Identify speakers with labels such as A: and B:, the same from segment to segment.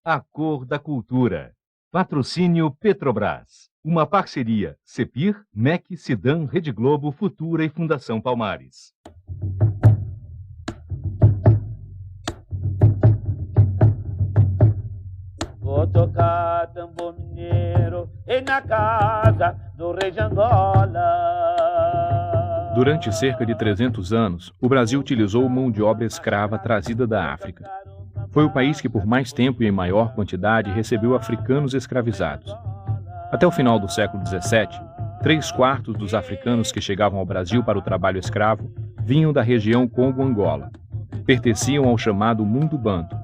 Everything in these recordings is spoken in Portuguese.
A: A Cor da Cultura. Patrocínio Petrobras. Uma parceria Cepir, MEC, Cidan, Rede Globo, Futura e Fundação Palmares.
B: Vou tocar tambor mineiro e na casa do rei de Angola.
C: Durante cerca de 300 anos, o Brasil utilizou mão de obra escrava trazida da África. Foi o país que por mais tempo e em maior quantidade recebeu africanos escravizados. Até o final do século XVII, 3/4 dos africanos que chegavam ao Brasil para o trabalho escravo vinham da região Congo-Angola. Pertenciam ao chamado mundo banto.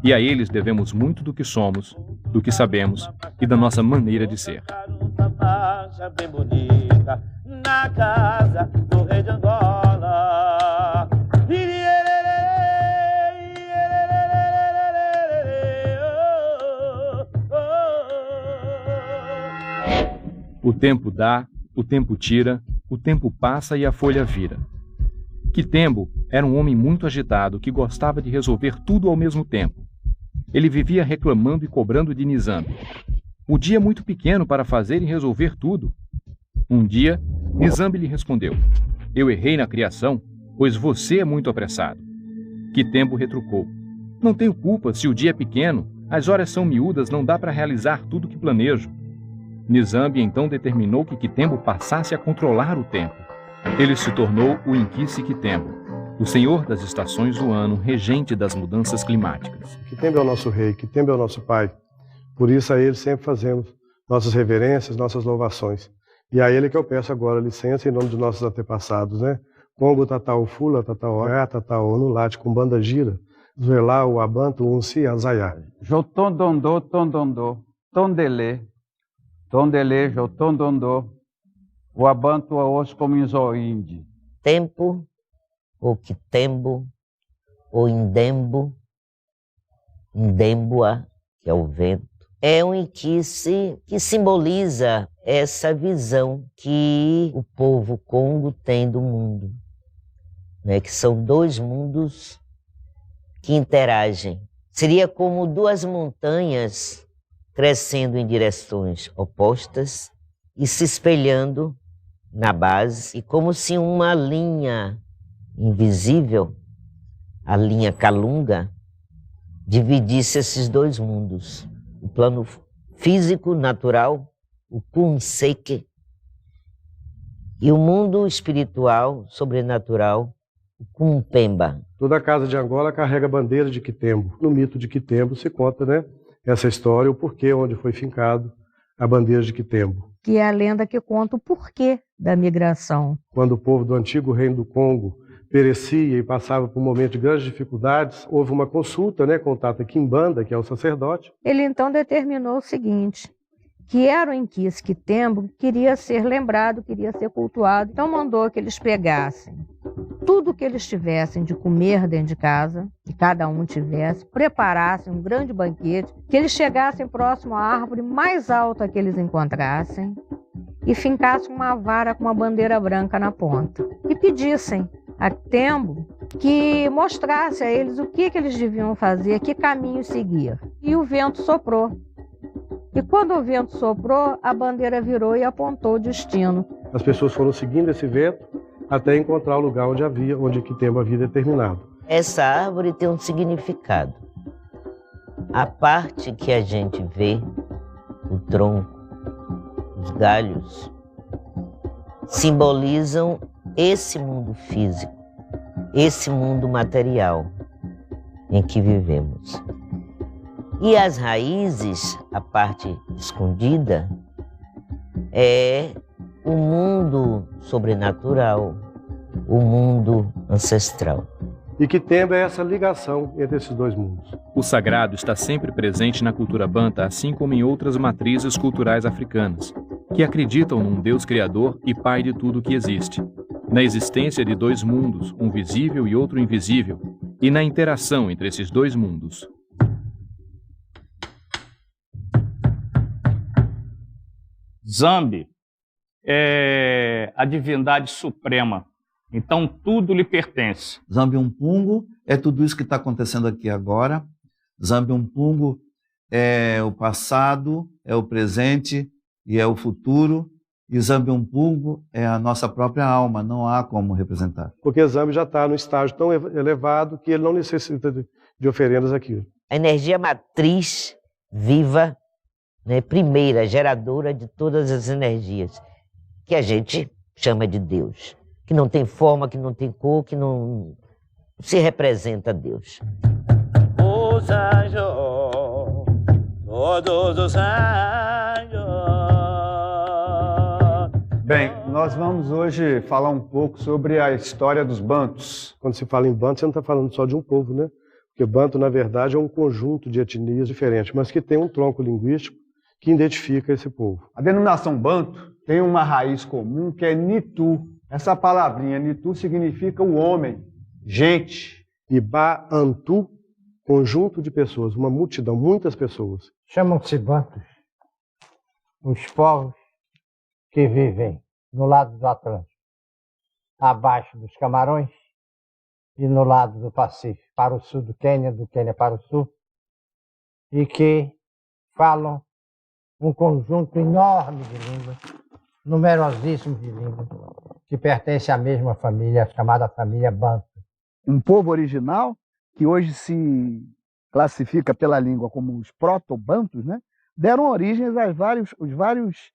C: E a eles devemos muito do que somos, do que sabemos e da nossa maneira de ser.
B: Na casa do rei de Angola.
C: O tempo dá, o tempo tira, o tempo passa e a folha vira. Quitembo era um homem muito agitado que gostava de resolver tudo ao mesmo tempo. Ele vivia reclamando e cobrando de Nizambi. O dia é muito pequeno para fazer e resolver tudo. Um dia, Nizambi lhe respondeu: eu errei na criação, pois você é muito apressado. Quitembo retrucou: não tenho culpa se o dia é pequeno, as horas são miúdas, não dá para realizar tudo o que planejo. Nizambi então determinou que Quitembo passasse a controlar o tempo. Ele se tornou o Inquice Quitembo, o senhor das estações do ano, regente das mudanças climáticas.
D: Quitembo é o nosso rei, Quitembo é o nosso pai. Por isso a ele sempre fazemos nossas reverências, nossas louvações. E a ele que eu peço agora licença em nome dos nossos antepassados, né? Congo, Tatao, Fula, Tatao, Tatao, Nulate, Kumbanda, Gira, Zuelá, Uabanto, Unsi, Azaiá.
E: Jotondondô, Tondondô, Tondele, Tondele, Jotondondô, Uabanto, Aoscominzoinde.
F: Tempo, ou Quitembo, ou Indembo, Indembua, que é o vento, é um inquice que simboliza essa visão que o povo Congo tem do mundo, né? Que são dois mundos que interagem. Seria como duas montanhas crescendo em direções opostas e se espelhando na base, e como se uma linha invisível, a linha Kalunga, dividisse esses dois mundos. O plano físico, natural, o Kunseke, e o mundo espiritual, sobrenatural, o Kumpemba.
D: Toda a casa de Angola carrega a bandeira de Quitembo. No mito de Quitembo se conta, né, essa história, o porquê, onde foi fincado a bandeira de Quitembo.
G: Que é a lenda que conta o porquê da migração.
D: Quando o povo do antigo reino do Congo perecia e passava por um momento de grandes dificuldades, houve uma consulta, né, com o Tata Kimbanda, que é o sacerdote.
G: Ele então determinou o seguinte, que era o Inquice Quitembo, que queria ser lembrado, queria ser cultuado. Então mandou que eles pegassem tudo que eles tivessem de comer dentro de casa, que cada um tivesse, preparassem um grande banquete, que eles chegassem próximo à árvore mais alta que eles encontrassem e fincassem uma vara com uma bandeira branca na ponta. E pedissem a Quitembo que mostrasse a eles o que eles deviam fazer, que caminho seguir. E o vento soprou. E quando o vento soprou, a bandeira virou e apontou o destino.
D: As pessoas foram seguindo esse vento até encontrar o lugar onde Quitembo havia determinado.
F: Essa árvore tem um significado. A parte que a gente vê, o tronco, os galhos, simbolizam esse mundo físico, esse mundo material em que vivemos. E as raízes, a parte escondida, é o mundo sobrenatural, o mundo ancestral.
D: E Quitembo é essa ligação entre esses dois mundos.
C: O sagrado está sempre presente na cultura banta, assim como em outras matrizes culturais africanas, que acreditam num Deus criador e pai de tudo que existe, na existência de dois mundos, um visível e outro invisível, e na interação entre esses dois mundos.
H: Zambi é a divindade suprema, então tudo lhe pertence.
I: Zambi Umpungo é tudo isso que está acontecendo aqui agora. Zambi Umpungo é o passado, é o presente e é o futuro. E Zambian-Pungo é a nossa própria alma, não há como representar.
D: Porque Zambi já está no estágio tão elevado que ele não necessita de oferendas aqui.
F: A energia matriz viva, né, primeira, geradora de todas as energias, que a gente chama de Deus, que não tem forma, que não tem cor, que não se representa Deus.
B: Os anjos, todos os anjos.
J: Bem, nós vamos hoje falar um pouco sobre a história dos bantus.
D: Quando se fala em banto, você não está falando só de um povo, né? Porque banto, na verdade, é um conjunto de etnias diferentes, mas que tem um tronco linguístico que identifica esse povo.
J: A denominação banto tem uma raiz comum que é nitu. Essa palavrinha nitu significa o homem, gente.
D: E Baantu, conjunto de pessoas, uma multidão, muitas pessoas.
K: Chamam-se bantus os povos que vivem no lado do Atlântico, abaixo dos Camarões, e no lado do Pacífico, para o sul do Quênia para o sul, e que falam um conjunto enorme de línguas, numerosíssimos de línguas, que pertencem à mesma família, chamada família Bantu.
L: Um povo original, que hoje se classifica pela língua como os proto-bantus, né? Deram origem os vários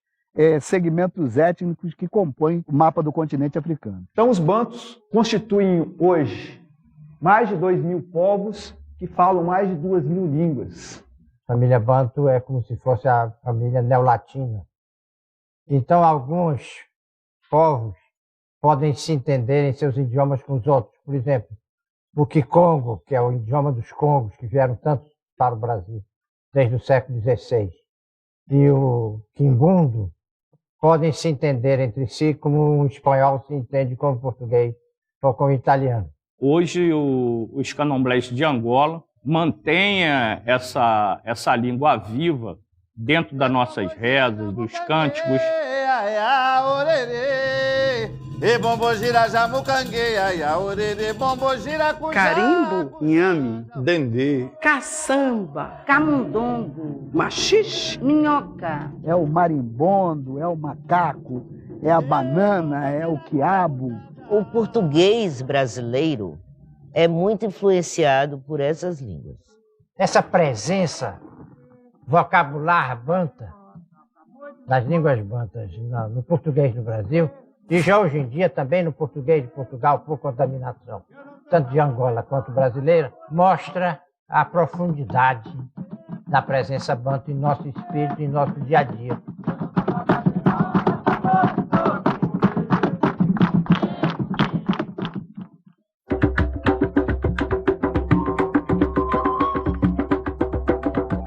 L: segmentos étnicos que compõem o mapa do continente africano.
J: Então os bantus constituem hoje mais de 2.000 povos que falam mais de 2.000 línguas.
K: A família Bantu é como se fosse a família neolatina. Então alguns povos podem se entender em seus idiomas com os outros. Por exemplo, o Kikongo, que é o idioma dos Congos, que vieram tanto para o Brasil desde o século XVI, e o Quimbundo, podem se entender entre si como um espanhol se entende com o português ou com o italiano.
H: Hoje, os candomblés de Angola mantêm essa língua viva dentro das nossas rezas, dos cânticos.
M: Carimbo, inhame, dendê, caçamba, camundongo, machixe, minhoca.
L: É o marimbondo, é o macaco, é a banana, é o quiabo.
F: O português brasileiro é muito influenciado por essas línguas.
K: Essa presença vocabular banta, das línguas bantas no português do Brasil, e já hoje em dia também no português de Portugal, por contaminação, tanto de Angola quanto brasileira, mostra a profundidade da presença banta em nosso espírito, em nosso dia a dia.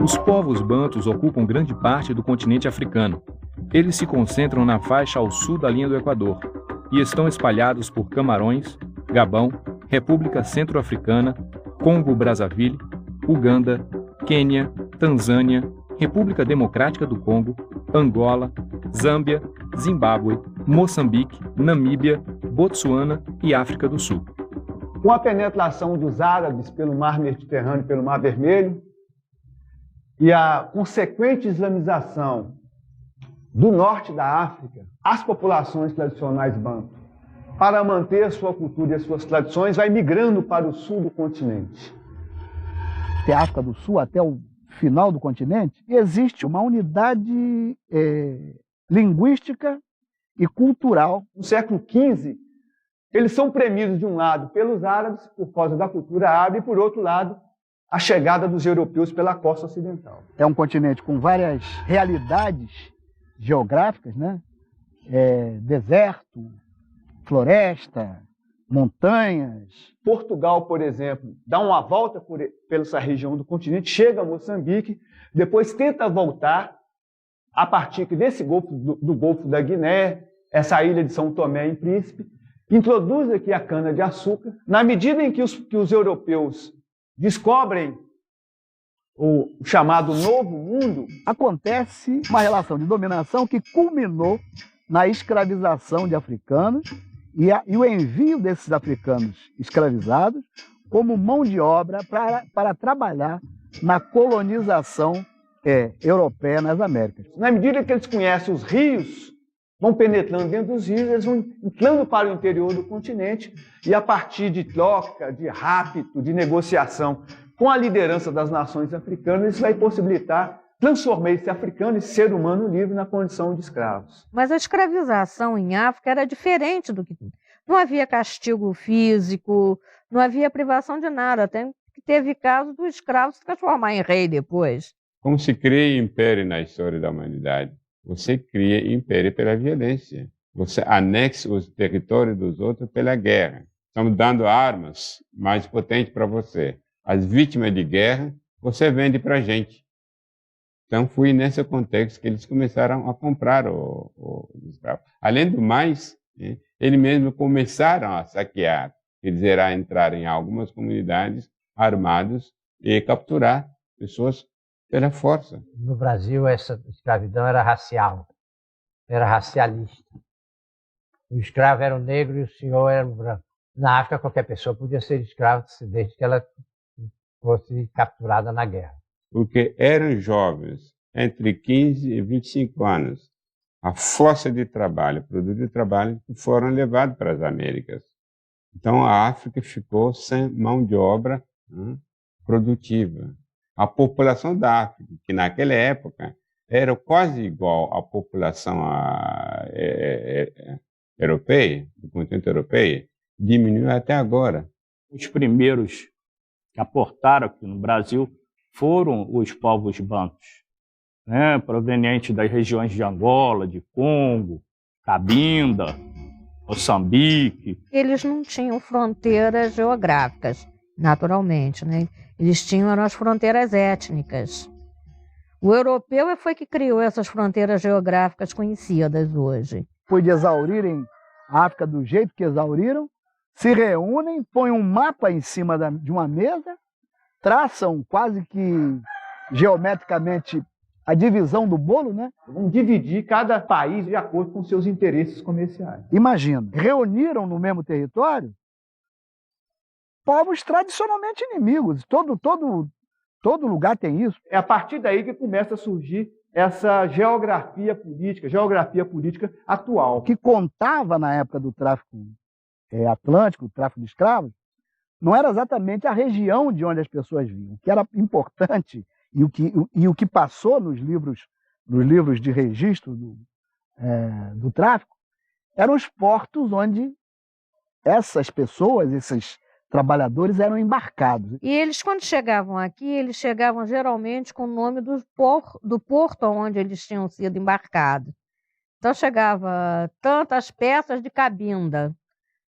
C: Os povos bantus ocupam grande parte do continente africano. Eles se concentram na faixa ao sul da linha do Equador e estão espalhados por Camarões, Gabão, República Centro-Africana, Congo-Brazzaville, Uganda, Quênia, Tanzânia, República Democrática do Congo, Angola, Zâmbia, Zimbábue, Moçambique, Namíbia, Botsuana e África do Sul.
J: Com a penetração dos árabes pelo Mar Mediterrâneo e pelo Mar Vermelho e a consequente islamização do norte da África, as populações tradicionais bantu, para manter sua cultura e as suas tradições, vai migrando para o sul do continente.
L: Da África do Sul até o final do continente, existe uma unidade linguística e cultural.
J: No século XV, eles são premidos de um lado pelos árabes, por causa da cultura árabe, e por outro lado, a chegada dos europeus pela costa ocidental.
L: É um continente com várias realidades geográficas, né? Deserto, floresta, montanhas.
J: Portugal, por exemplo, dá uma volta por essa região do continente, chega a Moçambique, depois tenta voltar a partir desse golfo, do Golfo da Guiné, essa ilha de São Tomé e Príncipe, introduz aqui a cana-de-açúcar. Na medida em que os europeus descobrem o chamado Novo Mundo,
L: acontece uma relação de dominação que culminou na escravização de africanos e o envio desses africanos escravizados como mão de obra para trabalhar na colonização europeia nas Américas.
J: Na medida que eles conhecem os rios, vão penetrando dentro dos rios, eles vão entrando para o interior do continente e a partir de troca, de rapto, de negociação com a liderança das nações africanas, isso vai possibilitar transformar esse africano, esse ser humano livre, na condição de escravos.
G: Mas a escravização em África era diferente do que... Não havia castigo físico, não havia privação de nada, até que teve caso do escravo se transformar em rei depois.
N: Como se cria império na história da humanidade? Você cria império pela violência. Você anexa os territórios dos outros pela guerra. Estamos dando armas mais potentes para você. As vítimas de guerra, você vende para a gente. Então, foi nesse contexto que eles começaram a comprar os escravos. Além do mais, eles mesmos começaram a saquear, quer dizer, a entrar em algumas comunidades armados e capturar pessoas pela força.
K: No Brasil, essa escravidão era racial, era racialista. O escravo era o negro e o senhor era o branco. Na África, qualquer pessoa podia ser escravo desde que ela fosse capturada na guerra.
N: Porque eram jovens, entre 15 e 25 anos, a força de trabalho, produto de trabalho, que foram levados para as Américas. Então, a África ficou sem mão de obra produtiva. A população da África, que naquela época era quase igual à população europeia, do continente europeu, diminuiu até agora.
H: Os primeiros que aportaram aqui no Brasil foram os povos bantus, né, provenientes das regiões de Angola, de Congo, Cabinda, Moçambique. Eles não tinham fronteiras geográficas, naturalmente, né? Eles tinham as fronteiras étnicas. O europeu foi que criou essas fronteiras geográficas conhecidas hoje.
L: Depois de exaurirem a África do jeito que exauriram, se reúnem, põem um mapa em cima de uma mesa, traçam quase que geometricamente a divisão do bolo, né?
J: Vão dividir cada país de acordo com seus interesses comerciais.
L: Imagina, reuniram no mesmo território povos tradicionalmente inimigos. Todo lugar tem isso.
J: É a partir daí que começa a surgir essa geografia política atual.
L: Que contava na época do tráfico atlântico, o tráfico de escravos, não era exatamente a região de onde as pessoas vinham. O que era importante e o que passou nos livros de registro do tráfico eram os portos onde essas pessoas, esses trabalhadores eram embarcados.
G: E eles, quando chegavam aqui, eles chegavam geralmente com o nome do porto onde eles tinham sido embarcados. Então chegava tantas peças de Cabinda,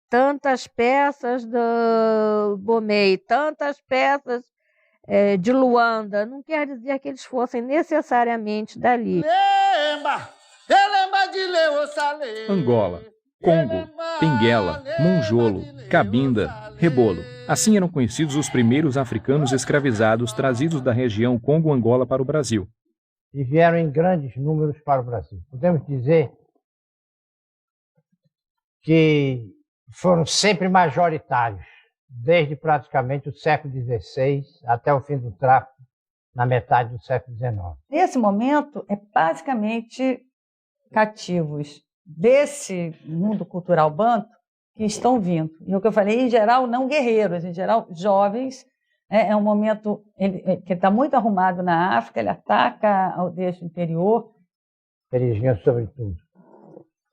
G: tantas peças do Bomei, tantas peças de Luanda. Não quer dizer que eles fossem necessariamente dali.
C: Angola, Congo, Benguela, Monjolo, Cabinda, Rebolo. Assim eram conhecidos os primeiros africanos escravizados trazidos da região Congo-Angola para o Brasil.
K: E vieram em grandes números para o Brasil. Podemos dizer que foram sempre majoritários, desde praticamente o século XVI até o fim do tráfico, na metade do século XIX.
O: Nesse momento, basicamente cativos desse mundo cultural banto que estão vindo. E o que eu falei, em geral, não guerreiros, em geral, jovens. É um momento que ele está muito arrumado na África, ele ataca aldeias do interior.
K: Eles vinham, sobretudo,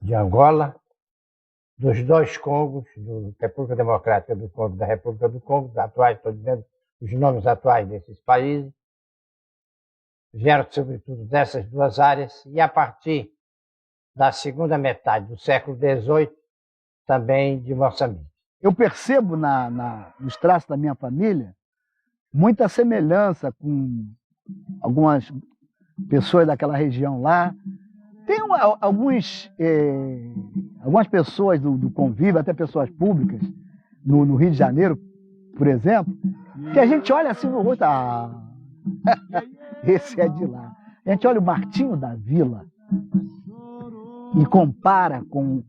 K: de Angola, dos dois Congos, da República Democrática do Congo e da República do Congo, atuais, estou dizendo os nomes atuais desses países. Vieram, sobretudo, dessas duas áreas, e a partir da segunda metade do século XVIII, também de Moçambique.
L: Eu percebo nos traços da minha família muita semelhança com algumas pessoas daquela região lá. Tem algumas pessoas do convívio, até pessoas públicas, no Rio de Janeiro, por exemplo, que a gente olha assim no rosto, esse é de lá. A gente olha o Martinho da Vila e compara com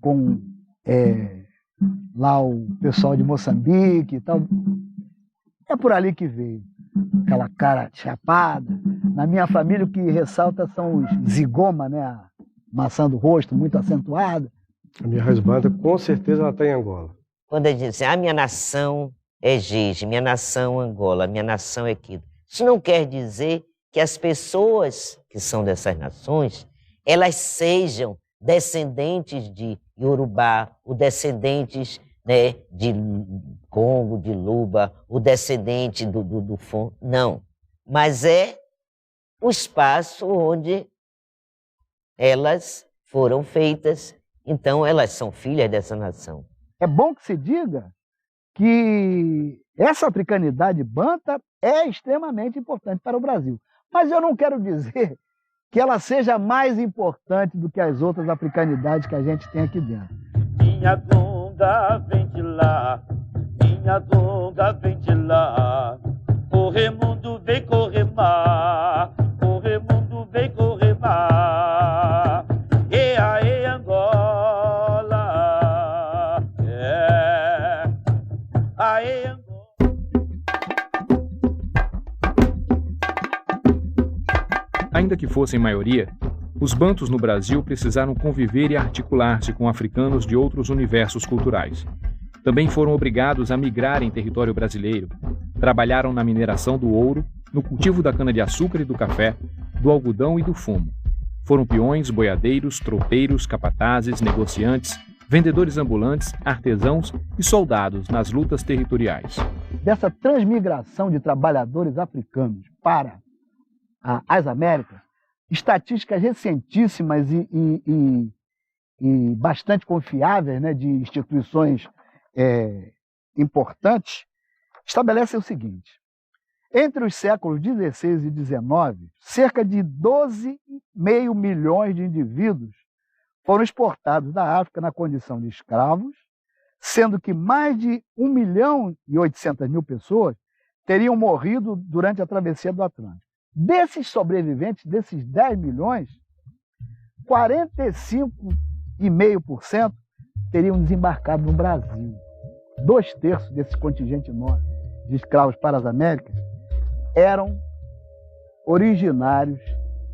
L: lá o pessoal de Moçambique e tal. É por ali que veio. Aquela cara chapada, Na minha família, o que ressalta são os zigoma, né? A maçã do rosto muito acentuada.
D: A minha raiz banta, com certeza, ela está em Angola.
F: Quando a gente diz, minha nação é Gigi, minha nação Angola, minha nação é Quito. Isso não quer dizer que as pessoas que são dessas nações, elas sejam descendentes de Yorubá, ou descendentes, né, de Congo, de Luba, o descendente do Fon. Não. Mas é o espaço onde elas foram feitas, então elas são filhas dessa nação.
L: É bom que se diga que essa africanidade banta é extremamente importante para o Brasil. Mas eu não quero dizer que ela seja mais importante do que as outras africanidades que a gente tem aqui dentro.
B: Minha gonga vem de lá, minha gonga vem de lá. Corre mundo, vem correr mar, corre mundo, vem correr mar. E aí Angola, aí Angola.
C: Ainda que fossem maioria, os bantus no Brasil precisaram conviver e articular-se com africanos de outros universos culturais. Também foram obrigados a migrar em território brasileiro. Trabalharam na mineração do ouro, no cultivo da cana-de-açúcar e do café, do algodão e do fumo. Foram peões, boiadeiros, tropeiros, capatazes, negociantes, vendedores ambulantes, artesãos e soldados nas lutas territoriais.
L: Dessa transmigração de trabalhadores africanos para as Américas, estatísticas recentíssimas e bastante confiáveis, né, de instituições importantes, estabelecem o seguinte: entre os séculos XVI e XIX, cerca de 12,5 milhões de indivíduos foram exportados da África na condição de escravos, sendo que mais de 1.800.000 pessoas teriam morrido durante a travessia do Atlântico. Desses sobreviventes, desses 10 milhões, 45,5% teriam desembarcado no Brasil. 2/3 desse contingente enorme de escravos para as Américas eram originários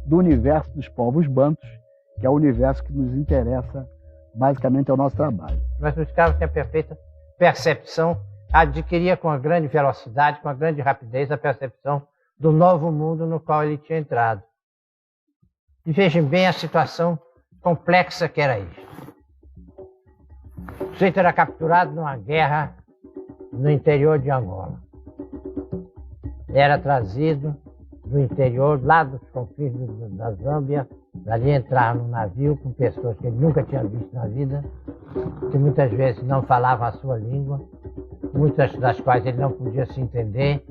L: do universo dos povos bantus, que é o universo que nos interessa basicamente ao nosso trabalho.
K: Mas o escravo tinha perfeita percepção, adquiria com uma grande velocidade, com uma grande rapidez a percepção do novo mundo no qual ele tinha entrado. E vejam bem a situação complexa que era isso. O sujeito era capturado numa guerra no interior de Angola. Era trazido do interior, lá dos confins da Zâmbia, dali entrar num navio com pessoas que ele nunca tinha visto na vida, que muitas vezes não falavam a sua língua, muitas das quais ele não podia se entender.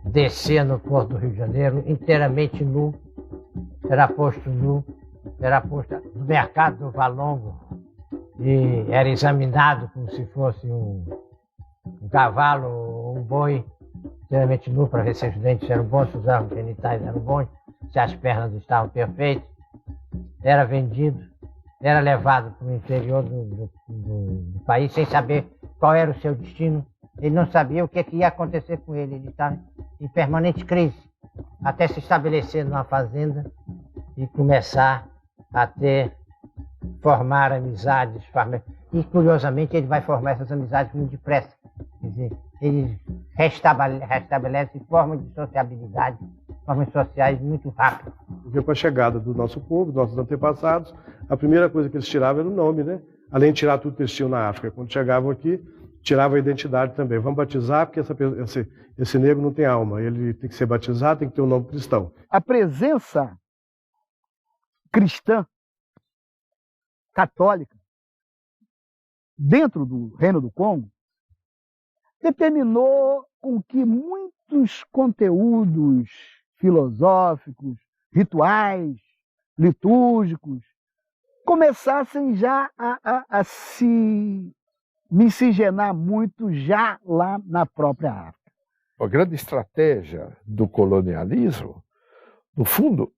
K: Descia no porto do Rio de Janeiro inteiramente nu, era posto nu, era posto no mercado do Valongo e era examinado como se fosse um cavalo ou um boi, inteiramente nu, para ver se os dentes eram bons, se os órgãos genitais eram bons, se as pernas estavam perfeitas. Era vendido, era levado para o interior do país sem saber qual era o seu destino. Ele não sabia o que ia acontecer com ele. Ele estava em permanente crise, até se estabelecer numa fazenda e começar a formar amizades. E, curiosamente, ele vai formar essas amizades muito depressa. Quer dizer, ele restabelece formas de sociabilidade, formas sociais muito rápidas.
D: Porque com a chegada do nosso povo, dos nossos antepassados, a primeira coisa que eles tiravam era o nome, né? Além de tirar tudo que eles tinham na África. Quando chegavam aqui, tirava a identidade também. Vamos batizar, porque esse negro não tem alma. Ele tem que ser batizado, tem que ter um nome cristão.
L: A presença cristã, católica, dentro do Reino do Congo, determinou com que muitos conteúdos filosóficos, rituais, litúrgicos, começassem já a se miscigenar muito já lá na própria África.
P: A grande estratégia do colonialismo, no fundo,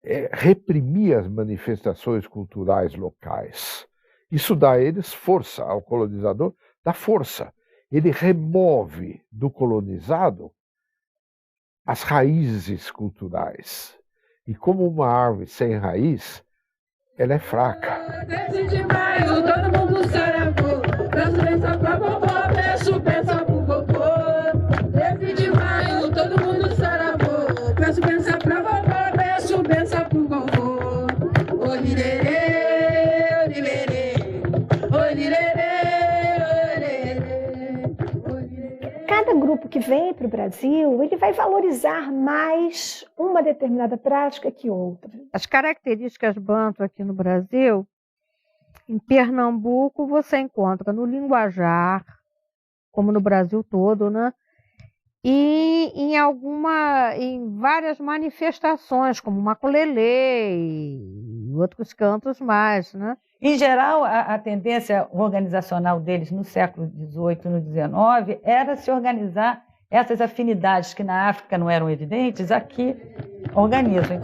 P: é reprimir as manifestações culturais locais. Isso dá a eles força, ao colonizador dá força. Ele remove do colonizado as raízes culturais. E como uma árvore sem raiz, ela é fraca.
Q: 13 de maio, todo mundo saravô. Peço benção pra vovó, peço benção pro vovô. 13 de maio, todo mundo saravô. Peço benção pra vovó, peço benção pro vovô. Olirerê, olirerê, olirerê, olirerê.
R: Cada grupo que vem para o Brasil, ele vai valorizar mais uma determinada prática que outra.
G: As características banto aqui no Brasil, em Pernambuco você encontra no linguajar, como no Brasil todo, né? E em várias manifestações, como maculelê e outros cantos mais, né?
O: Em geral, a tendência organizacional deles no século XVIII e no XIX era se organizar essas afinidades que na África não eram evidentes, aqui organizam.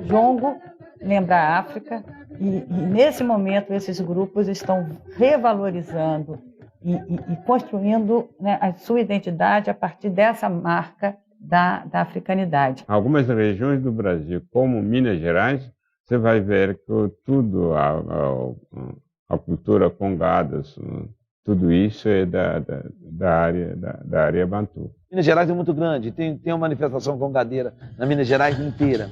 O: Jongo lembra a África e nesse momento esses grupos estão revalorizando e construindo, né, a sua identidade a partir dessa marca da africanidade.
N: Algumas regiões do Brasil, como Minas Gerais, você vai ver que tudo, a cultura congada, tudo isso é da área bantu.
S: Minas Gerais é muito grande, tem uma manifestação congadeira na Minas Gerais inteira.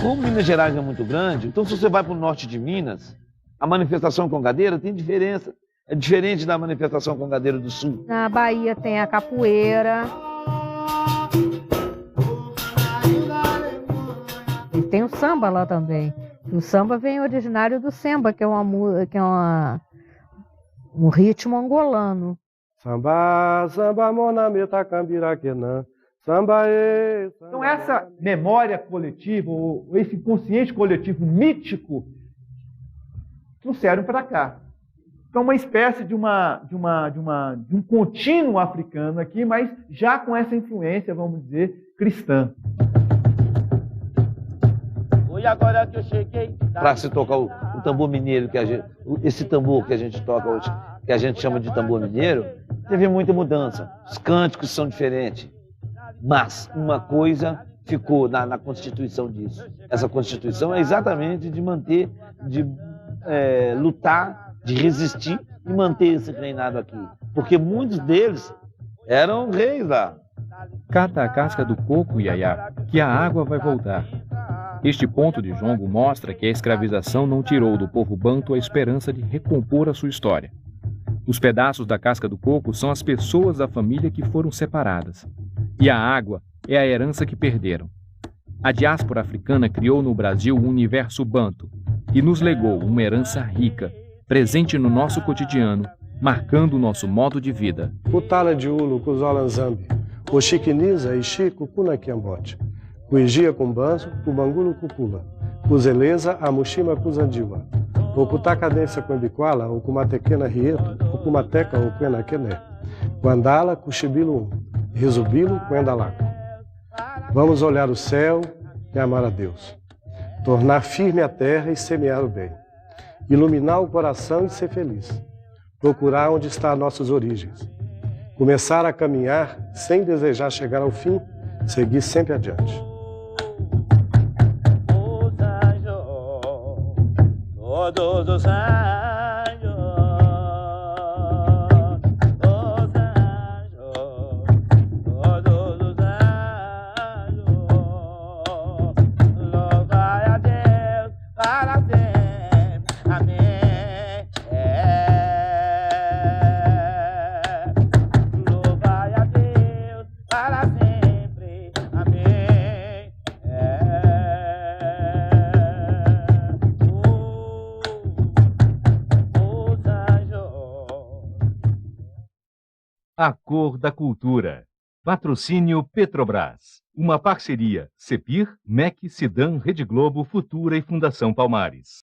S: Como Minas Gerais é muito grande, então se você vai para o norte de Minas, a manifestação congadeira tem diferença. É diferente da manifestação congadeira do sul.
G: Na Bahia tem a capoeira. E tem o samba lá também. O samba vem originário do semba, que é um ritmo angolano.
D: Samba, samba, monameta, cambiraquenã. Samba,
J: então essa memória coletiva, ou esse inconsciente coletivo mítico, trouxeram para cá. Então, uma espécie de um contínuo africano aqui, mas já com essa influência, vamos dizer, cristã.
S: Para se tocar o tambor mineiro, esse tambor que a gente toca hoje, que a gente chama de tambor mineiro, teve muita mudança. Os cânticos são diferentes. Mas uma coisa ficou na Constituição disso. Essa Constituição é exatamente de manter, de lutar, de resistir e manter esse reinado aqui. Porque muitos deles eram reis lá.
C: Cata a casca do coco, Iaiá, que a água vai voltar. Este ponto de Jongo mostra que a escravização não tirou do povo banto a esperança de recompor a sua história. Os pedaços da casca do coco são as pessoas da família que foram separadas. E a água é a herança que perderam. A diáspora africana criou no Brasil um universo banto e nos legou uma herança rica, presente no nosso cotidiano, marcando o nosso modo de vida.
D: Kutala de Ulo, Kuzola Nzambi, Oxiquiniza e Chico Kunakiambote, Kuigia Kumbanzo, Kubangulo Kupula, Kuzeleza, Amushima Kuzandiwa, Okutacadência Quembiquala, Okumatequena Rieto, Okumateca Okuenaquené, Guandala, Cuxibilo Rizubilo, Quendalaco. Vamos olhar o céu e amar a Deus. Tornar firme a terra e semear o bem. Iluminar o coração e ser feliz. Procurar onde estão nossas origens. Começar a caminhar sem desejar chegar ao fim, seguir sempre adiante.
B: Todos os anjos, os anjos, todos os anjos, louvai a Deus para sempre, amém. Louvai a Deus para sempre, amém.
A: A Cor da Cultura. Patrocínio Petrobras. Uma parceria CEPIR, MEC, Cidan, Rede Globo, Futura e Fundação Palmares.